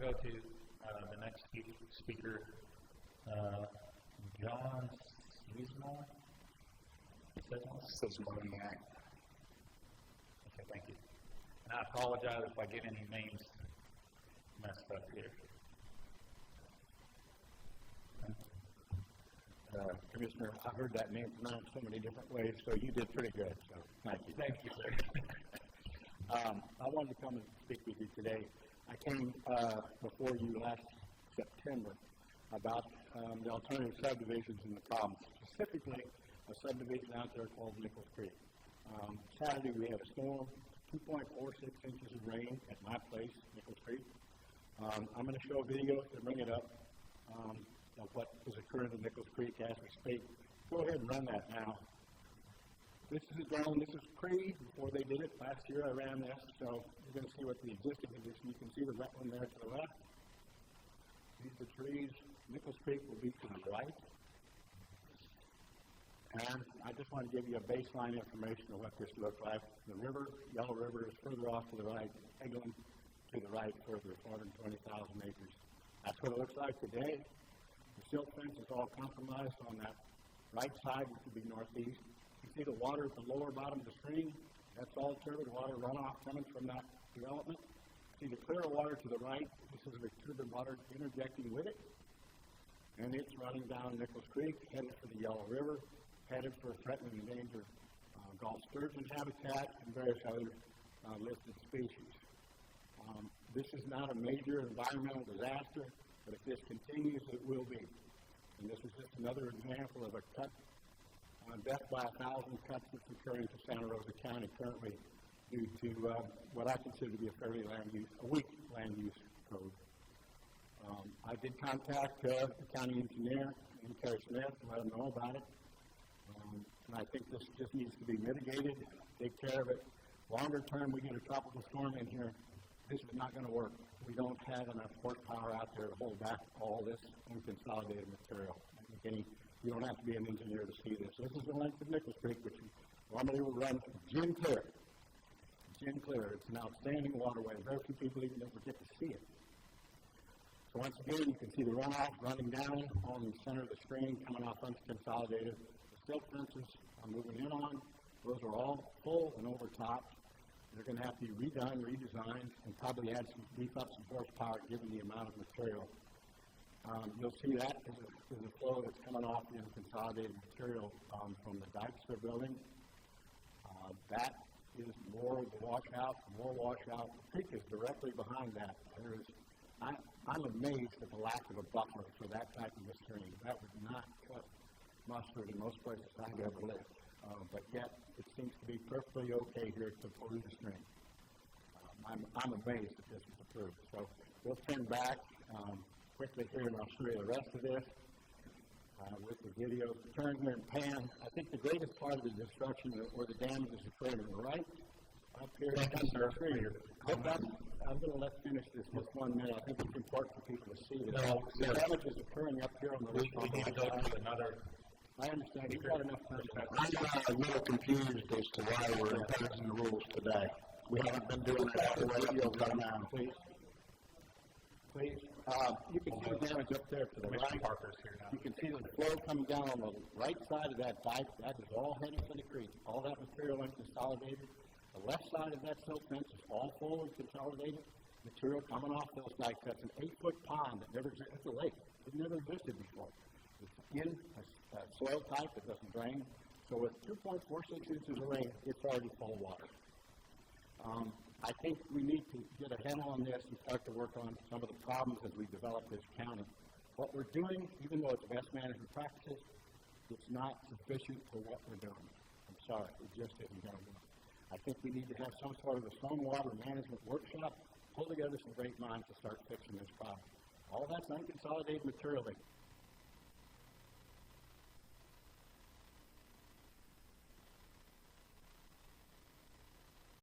go to the next speaker, John Sizemore. Sizemore. Okay, thank you. And I apologize if I get any names messed up here. Commissioner, I heard that name pronounced so many different ways, so you did pretty good. So thank you. Thank you, sir. I wanted to come and speak with you today. I came before you last September about the alternative subdivisions and the problems, specifically a subdivision out there called Nichols Creek. Saturday we had a storm, 2.46 inches of rain at my place, Nichols Creek. I'm going to show a video to bring it up of what has occurred in Nichols Creek as we speak. Go ahead and run that now. This is ground, this is before they did it. Last year I ran this, so you're going to see what the existing condition. You can see the wetland there to the left. These are the trees. Nichols Creek will be to the right. And I just want to give you a baseline information of what this looks like. The river, Yellow River, is further off to the right. Eglin to the right further, 420,000 acres. That's what it looks like today. The silt fence is all compromised on that right side, which would be northeast. You see the water at the lower bottom of the stream? That's all turbid water runoff coming from that development. See the clear water to the right? This is the turbid water interjecting with it. And it's running down Nichols Creek, headed for the Yellow River, headed for threatened and endangered Gulf sturgeon habitat and various other listed species. This is not a major environmental disaster, but if this continues, it will be. And this is just another example of a cut, death by 1,000 cuts that's occurring to Santa Rosa County currently due to what I consider to be a fairly weak land use code. I did contact the county engineer, Terry Smith, to let him know about it. And I think this just needs to be mitigated, take care of it. Longer term, we get a tropical storm in here. This is not going to work. We don't have enough horsepower out there to hold back all this unconsolidated material. You don't have to be an engineer to see this. This is the length of Nichols Creek, which normally will run gin clear. Gin clear. It's an outstanding waterway. Very few people even ever get to see it. So once again, you can see the runoff running down on the center of the stream, coming off unconsolidated. The silt fences are moving in on. Those are all full and overtopped. They're going to have to be redone, redesigned, and probably beef up some horsepower given the amount of material. You'll see that is a flow that's coming off the unconsolidated material from the dikes they're building. That is more of the washout, more washout. The creek is directly behind that. I'm amazed at the lack of a buffer for that type of a stream. That would not cut mustard in most places I've ever lived. But yet, it seems to be perfectly okay here to pollute the stream. I'm amazed that this was approved. So we'll turn back quickly here and I'll show you the rest of this with the video. Turn here and pan. I think the greatest part of the destruction or the damage is occurring right up here under the tree. I'm going to let finish this just 1 minute. I think it's important for people to see this. No, the damage is occurring up here on the we need to go to another. I understand. You've got enough time. I'm a little confused as to why we're imposing the rules today. We haven't been doing that the way you'll go now. Please. You can see the damage up there to the right. You can see the flow coming down on the right side of that dike. That is all heading for the creek. All that material unconsolidated. The left side of that silt fence is all full and consolidated material coming off those dikes. That's an 8-foot pond that never existed. It's a lake. It never existed before. It's in a soil type that doesn't drain. So with 2.46 inches of rain, it's already full of water. I think we need to get a handle on this and start to work on some of the problems as we develop this county. What we're doing, even though it's best management practices, it's not sufficient for what we're doing. I'm sorry, it just isn't going to work. I think we need to have some sort of a stormwater management workshop, pull together some great minds to start fixing this problem. All that's unconsolidated material that